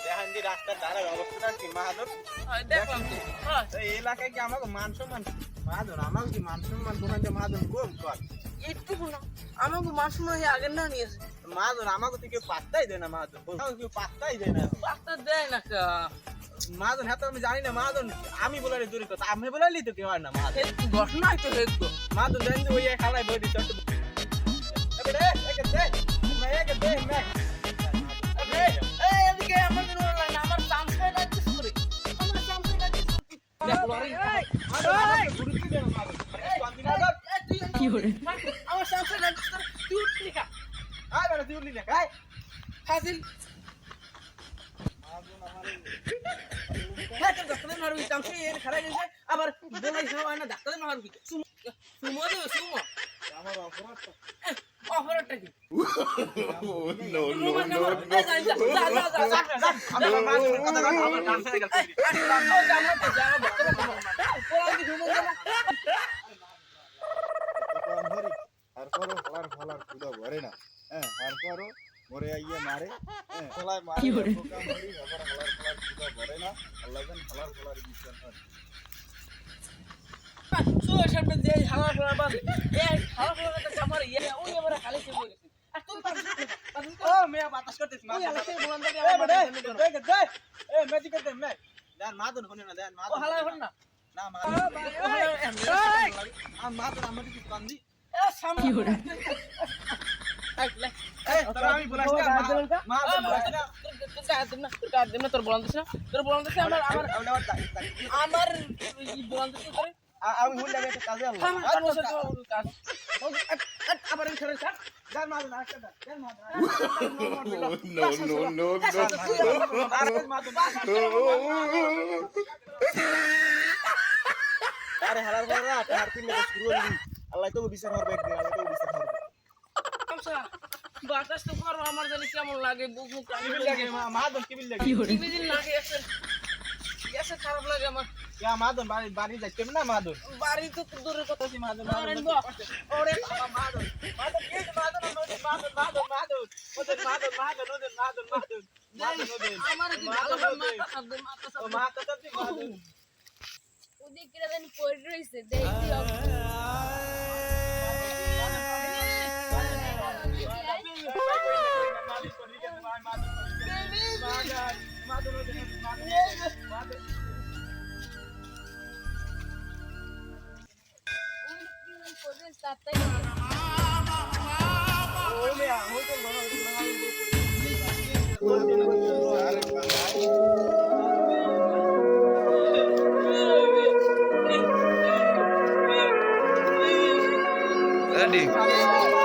দেখেন যে রাস্তার ধারে অবস্থাটা কি মাহাদুর দেখলাম তো। হ্যাঁ, এই এলাকায় কি আমাকে মান সম্মান মাহাদুর আমাকে কি মান সম্মান কোন মাহাদুর কম কর এইটুকু না আমাকে মাস সময় আগের না নিয়েছে মাহাদুর আমাকে তো কেউ পাত্তাই দেয় না মাহাদুর আমাকে কেউ পাত্তাই দেয় না ডাক্তার দেয় না কা মাহাদুর হ্যাঁ তো আমি জানি না মাহাদুর আমি বলে দূরে কথা আমি বলালি তো কেউ হয় না মাহাদুর হেলথ ঘটনাই তো হেলথ মাহাদুর জানি যে ওই খালায় বই দিচ্ছে এই এদিকে আমার জন্য লাইন আমার চান্স হয়ে যাচ্ছে করে আমার চান্স হয়ে যাচ্ছে দেখো আরে কি হরে আমার চান্স হয়ে যাচ্ছে তুই উঠলি কা হাসিল হ্যাঁ তো ডাক্তার মারু চান্স এর খারাপ গেছে আবার বলাই হয় না ডাক্তার মারু কি সুমো দেবে সুমো আমার অপরাধ অফারটা কি No, no, no, যা যা যা যা যা আমার মাহাদুর কথা কথা আমার কান ছেড়ে গেল আর করো ফলার ফলার খুদা ভরে না হ্যাঁ আর করো মরে আইয়ে মারে হ্যাঁ ফলায় মারে কি করে? পোকা মরি আবার ফলার ফলার খুদা ভরে না আল্লাহ জান ফলার ফলার বিচার হয় সামনে যে হাওয়া ফোড়া বাদ এই হাওয়া ফোড়াটা আমার ইয়ে ওই এবারে খালি সে বলেছে আর তুই পারছিস ও মেয়া বাতাস করতেছ ওই আলাসে বলান থেকে এ বড়ে এ ম্যাজিক করতে মে দেন মাহাদুর শুনে না দেন ও মাহাদুর হালা হন না না মাহাদুর আমার কিছু কান্দি এ সামনে কি হরে এই তোরা আমি বলাস না মাহাদুর বলাস না তোর বলান দিছ না তোর বলান দিছ আমার আমার আমার ই বলান দিছ করে আমি হুল লাগে কাজে আল্লাহ আবার খেলে স্যার দেন মাহাদুর আরেকটা দেন মাহাদুর No, no, no, আরে হালার বড়রা তার পিলে শুরু হলি আল্লাহ তো বিচার করবে একদিন আল্লাহ তো বিচার করবে বাতাস তো করো আমার জানি কেমন লাগে বুক মুখ কি বিল লাগে মাহাদুর কি বিল লাগে বিদিন লাগে এসে খারাপ লাগে আমার ইয়া মাহাদুর বাড়ি যাইতে না মাহাদুর বাড়ি তো দূরের কথা কি মাহাদুর ওরে মাহাদুর মাহাদুর কি মাহাদুর ওদের মাহাদুর আমার কি ভালো মাথা সাথে ও মাহাদুর তুই মাহাদুর ওদিকে জানি পড়ে রইছে দেখি Ready?